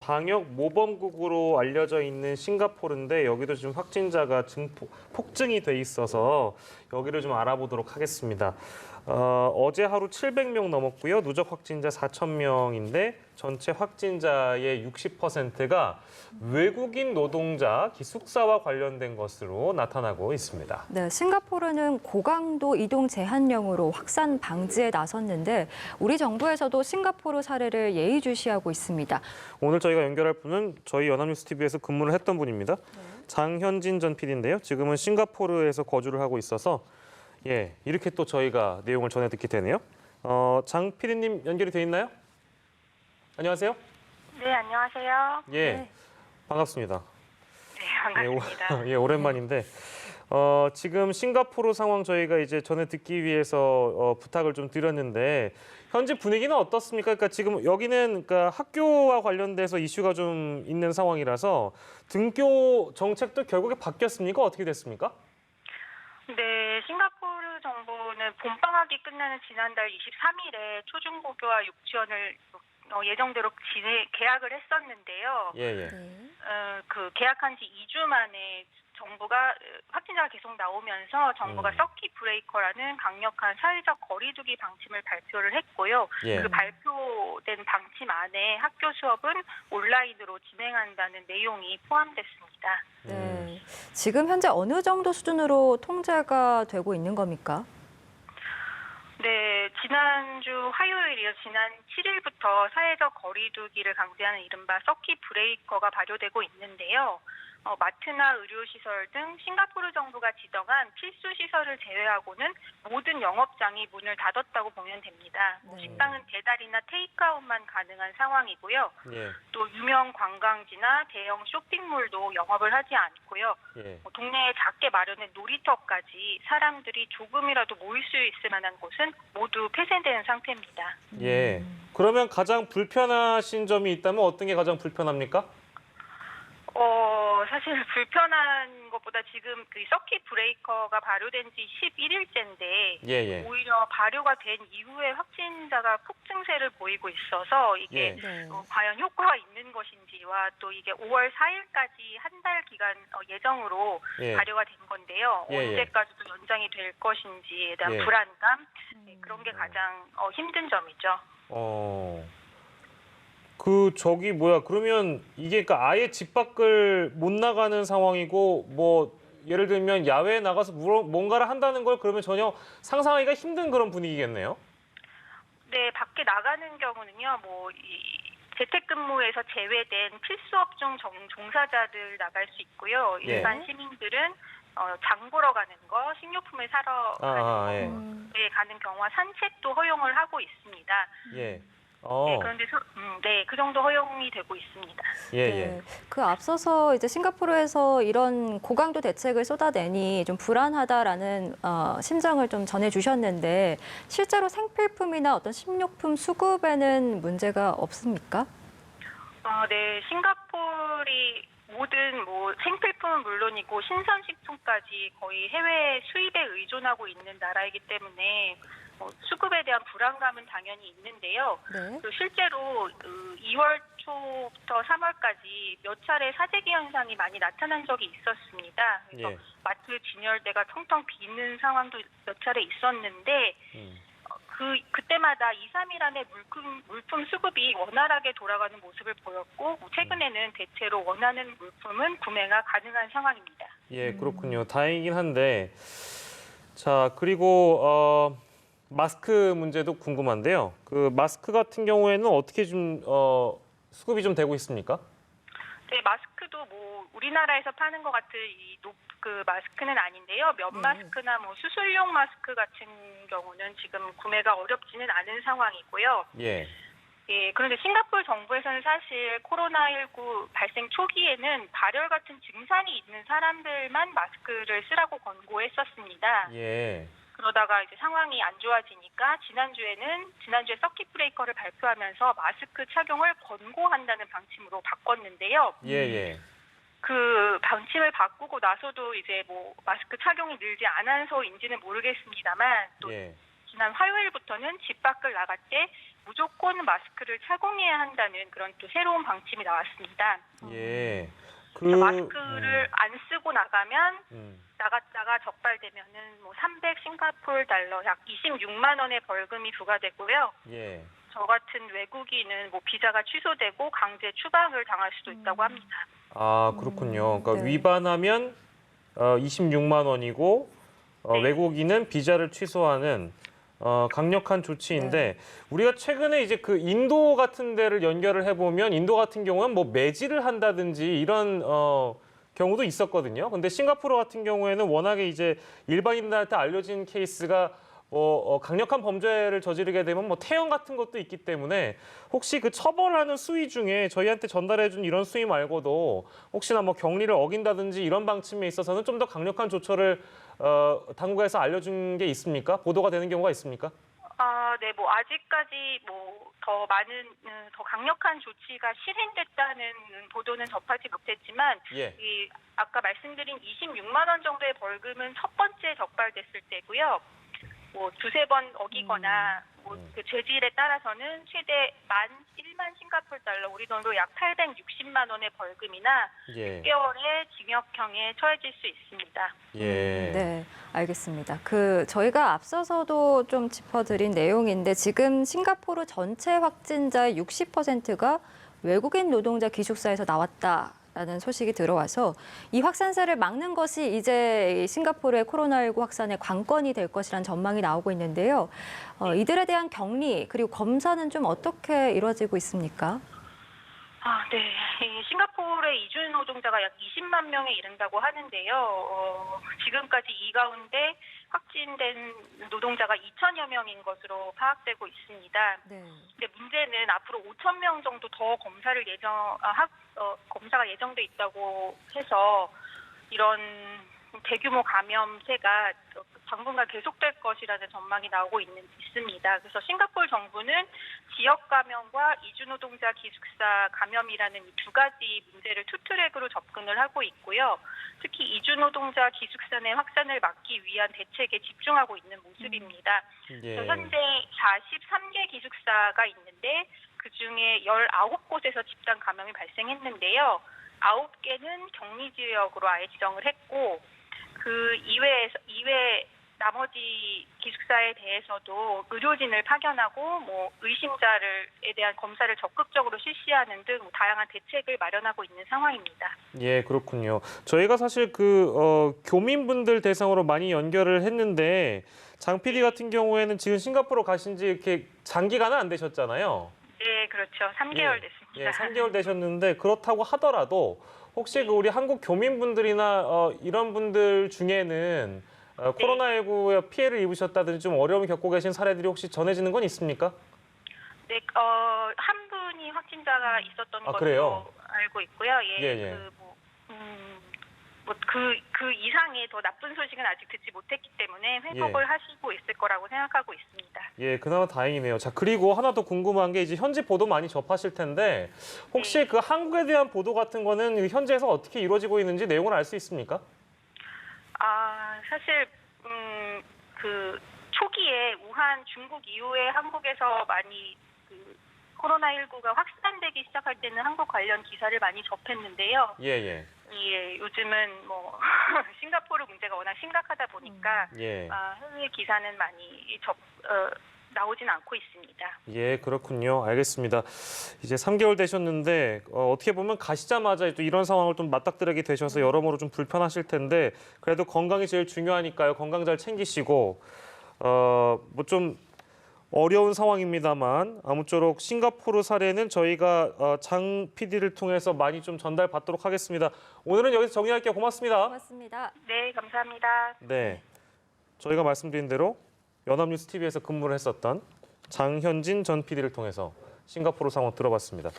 방역 모범국으로 알려져 있는 싱가포르인데 여기도 지금 확진자가 폭증이 돼 있어서 여기를 좀 알아보도록 하겠습니다. 어제 하루 700명 넘었고요. 누적 확진자 4,000명인데 전체 확진자의 60%가 외국인 노동자, 기숙사와 관련된 것으로 나타나고 있습니다. 네, 싱가포르는 고강도 이동 제한령으로 확산 방지에 나섰는데 우리 정부에서도 싱가포르 사례를 예의주시하고 있습니다. 오늘 저희가 연결할 분은 저희 연합뉴스 TV에서 근무를 했던 분입니다. 장현진 전 PD인데요. 지금은 싱가포르에서 거주를 하고 있어서 이렇게 또 저희가 내용을 전해 듣게 되네요. 장 PD님 연결이 돼 있나요? 안녕하세요. 네, 안녕하세요. 예, 반갑습니다. 네, 반갑습니다. 오랜만인데 지금 싱가포르 상황 저희가 이제 전해 듣기 위해서 부탁을 좀 드렸는데 현재 분위기는 어떻습니까? 그러니까 지금 여기는 그러니까 학교와 관련돼서 이슈가 좀 있는 상황이라서 등교 정책도 결국에 바뀌었습니까? 어떻게 됐습니까? 네, 싱가포르 정부는 봄방학이 끝나는 지난달 23일에 초중고교와 유치원을 예정대로 개학을 했었는데요. 예. 그 개학한 지 2주 만에 정부가 확진자가 계속 나오면서 정부가 서킷 브레이커라는 강력한 사회적 거리두기 방침을 발표를 했고요. 예. 그 발표된 방침 안에 학교 수업은 온라인으로 진행한다는 내용이 포함됐습니다. 네, 지금 현재 어느 정도 수준으로 통제가 되고 있는 겁니까? 네, 지난주 화요일이요. 지난 7일부터 사회적 거리두기를 강제하는 이른바 서킷 브레이커가 발효되고 있는데요. 마트나 의료시설 등 싱가포르 정부가 지정한 필수 시설을 제외하고는 모든 영업장이 문을 닫았다고 보면 됩니다. 식당은 배달이나 테이크아웃만 가능한 상황이고요. 예. 또 유명 관광지나 대형 쇼핑몰도 영업을 하지 않고요. 동네에 작게 마련된 놀이터까지 사람들이 조금이라도 모일 수 있을 만한 곳은 모두 폐쇄된 상태입니다. 예. 그러면 가장 불편하신 점이 있다면 어떤 게 가장 불편합니까? 사실 불편한 것보다 지금 그 서킷 브레이커가 발효된 지 11일째인데 오히려 발효가 된 이후에 확진자가 폭증세를 보이고 있어서 이게 과연 효과가 있는 것인지와 또 이게 5월 4일까지 한 달 기간 예정으로 발효가 된 건데요. 언제까지도 연장이 될 것인지에 대한 불안감, 그런 게 가장 힘든 점이죠. 그러면 이게 그러니까 아예 집 밖을 못 나가는 상황이고 뭐 예를 들면 야외에 나가서 뭔가를 한다는 걸 그러면 전혀 상상하기가 힘든 그런 분위기겠네요. 네, 밖에 나가는 경우는요. 재택근무에서 제외된 필수업종 종사자들 나갈 수 있고요. 일반 시민들은 장 보러 가는 거, 식료품을 사러 가는 경우와 산책도 허용을 하고 있습니다. 그런데 그 정도 허용이 되고 있습니다. 그 앞서서 이제 싱가포르에서 이런 고강도 대책을 쏟아내니 좀 불안하다라는 심정을 좀 전해주셨는데 실제로 생필품이나 어떤 식료품 수급에는 문제가 없습니까? 네, 싱가포르이 모든 생필품은 물론이고 신선식품까지 거의 해외 수입에 의존하고 있는 나라이기 때문에 수급에 대한 불안감은 당연히 있는데요. 실제로 2월 초부터 3월까지 몇 차례 사재기 현상이 많이 나타난 적이 있었습니다. 그래서 마트 진열대가 텅텅 비는 상황도 몇 차례 있었는데 그때마다 2, 3일 안에 물품 수급이 원활하게 돌아가는 모습을 보였고 최근에는 대체로 원하는 물품은 구매가 가능한 상황입니다. 그렇군요. 다행이긴 한데 자, 그리고 마스크 문제도 궁금한데요. 그 마스크 같은 경우에는 어떻게 좀 수급이 좀 되고 있습니까? 네, 마스크도 우리나라에서 파는 것 같은 그 마스크는 아닌데요. 면 마스크나 수술용 마스크 같은 경우는 지금 구매가 어렵지는 않은 상황이고요. 그런데 싱가포르 정부에서는 사실 코로나19 발생 초기에는 발열 같은 증상이 있는 사람들만 마스크를 쓰라고 권고했었습니다. 그러다가 이제 상황이 안 좋아지니까 지난주에 서킷 브레이커를 발표하면서 마스크 착용을 권고한다는 방침으로 바꿨는데요. 그 방침을 바꾸고 나서도 이제 마스크 착용이 늘지 않아서인지는 모르겠습니다만 또 지난 화요일부터는 집 밖을 나갈 때 무조건 마스크를 착용해야 한다는 그런 또 새로운 방침이 나왔습니다. 예. 그래서 마스크를 안 쓰고 나가면 나갔다가 적발되면은 뭐 300 싱가포르 달러 약 26만 원의 벌금이 부과되고요. 예. 저 같은 외국인은 뭐 비자가 취소되고 강제 추방을 당할 수도 있다고 합니다. 아, 그렇군요. 그러니까 네. 위반하면 26만 원이고 네. 외국인은 비자를 취소하는 강력한 조치인데 우리가 최근에 이제 그 인도 같은 데를 연결을 해보면 인도 같은 경우는 뭐 매질을 한다든지 이런 경우도 있었거든요. 근데 싱가포르 같은 경우에는 워낙에 이제 일반인들한테 알려진 케이스가 강력한 범죄를 저지르게 되면 뭐 태형 같은 것도 있기 때문에 혹시 그 처벌하는 수위 중에 저희한테 전달해준 이런 수위 말고도 혹시나 뭐 격리를 어긴다든지 이런 방침에 있어서는 좀 더 강력한 조처를 당국에서 알려준 게 있습니까? 보도가 되는 경우가 있습니까? 네, 뭐 아직까지 뭐 더 많은 더 강력한 조치가 실행됐다는 보도는 접하지 못했지만 예. 이 아까 말씀드린 26만 원 정도의 벌금은 첫 번째 적발됐을 때고요. 뭐 두세 번 어기거나 뭐 그 죄질에 따라서는 최대 1만 싱가포르 달러 우리 돈으로 약 860만 원의 벌금이나 예. 6개월의 징역형에 처해질 수 있습니다. 예. 네, 알겠습니다. 저희가 앞서서도 좀 짚어드린 내용인데 지금 싱가포르 전체 확진자의 60%가 외국인 노동자 기숙사에서 나왔다라는 소식이 들어와서 이 확산세를 막는 것이 이제 싱가포르의 코로나19 확산의 관건이 될 것이라는 전망이 나오고 있는데요. 이들에 대한 격리 그리고 검사는 좀 어떻게 이루어지고 있습니까? 네. 이 싱가포르의 이주 노동자가 약 20만 명에 이른다고 하는데요. 지금까지 이 가운데 확진된 노동자가 2천여 명인 것으로 파악되고 있습니다. 네. 근데 문제는 앞으로 5천 명 정도 더 검사를 검사가 예정돼 있다고 해서 이런 대규모 감염세가 당분간 계속될 것이라는 전망이 나오고 있습니다. 그래서 싱가포르 정부는 지역 감염과 이주 노동자 기숙사 감염이라는 이 두 가지 문제를 투트랙으로 접근을 하고 있고요. 특히 이주 노동자 기숙사 내 확산을 막기 위한 대책에 집중하고 있는 모습입니다. 예. 현재 43개 기숙사가 있는데 그중에 19곳에서 집단 감염이 발생했는데요. 9개는 격리 지역으로 아예 지정을 했고 그 이외 나머지 기숙사에 대해서도 의료진을 파견하고 뭐 의심자에 대한 검사를 적극적으로 실시하는 등 다양한 대책을 마련하고 있는 상황입니다. 예, 그렇군요. 저희가 사실 교민분들 대상으로 많이 연결을 했는데 장 PD 같은 경우에는 지금 싱가포르 가신 지 이렇게 장기간은 안 되셨잖아요. 네, 그렇죠. 3개월 됐습니다. 예, 3개월 되셨는데 그렇다고 하더라도 혹시 우리 한국 교민분들이나 이런 분들 중에는 코로나19에 피해를 입으셨다든지 좀 어려움을 겪고 계신 사례들이 혹시 전해지는 건 있습니까? 네, 한 분이 확진자가 있었던 것으로 그래요? 알고 있고요. 예, 예. 그 이상의 더 나쁜 소식은 아직 듣지 못했기 때문에 회복을 하시고 있을 거라고 생각하고 있습니다. 예, 그나마 다행이네요. 자, 그리고 하나 더 궁금한 게 이제 현지 보도 많이 접하실 텐데 혹시 그 한국에 대한 보도 같은 거는 현지에서 어떻게 이루어지고 있는지 내용을 알 수 있습니까? 사실 그 초기에 우한 중국 이후에 한국에서 많이 코로나19가 확산되기 시작할 때는 한국 관련 기사를 많이 접했는데요. 예. 예, 요즘은 뭐 싱가포르 문제가 워낙 심각하다 보니까 예. 해외 기사는 많이 나오진 않고 있습니다. 예, 그렇군요. 알겠습니다. 이제 3개월 되셨는데 어떻게 보면 가시자마자 또 이런 상황을 좀 맞닥뜨리게 되셔서 여러모로 좀 불편하실 텐데 그래도 건강이 제일 중요하니까요. 건강 잘 챙기시고 뭐 좀 어려운 상황입니다만 아무쪼록 싱가포르 사례는 저희가 장 PD를 통해서 많이 좀 전달받도록 하겠습니다. 오늘은 여기서 정리할게요. 고맙습니다. 고맙습니다. 네, 감사합니다. 네, 저희가 말씀드린 대로 연합뉴스 TV에서 근무를 했었던 장현진 전 PD를 통해서 싱가포르 상황 들어봤습니다.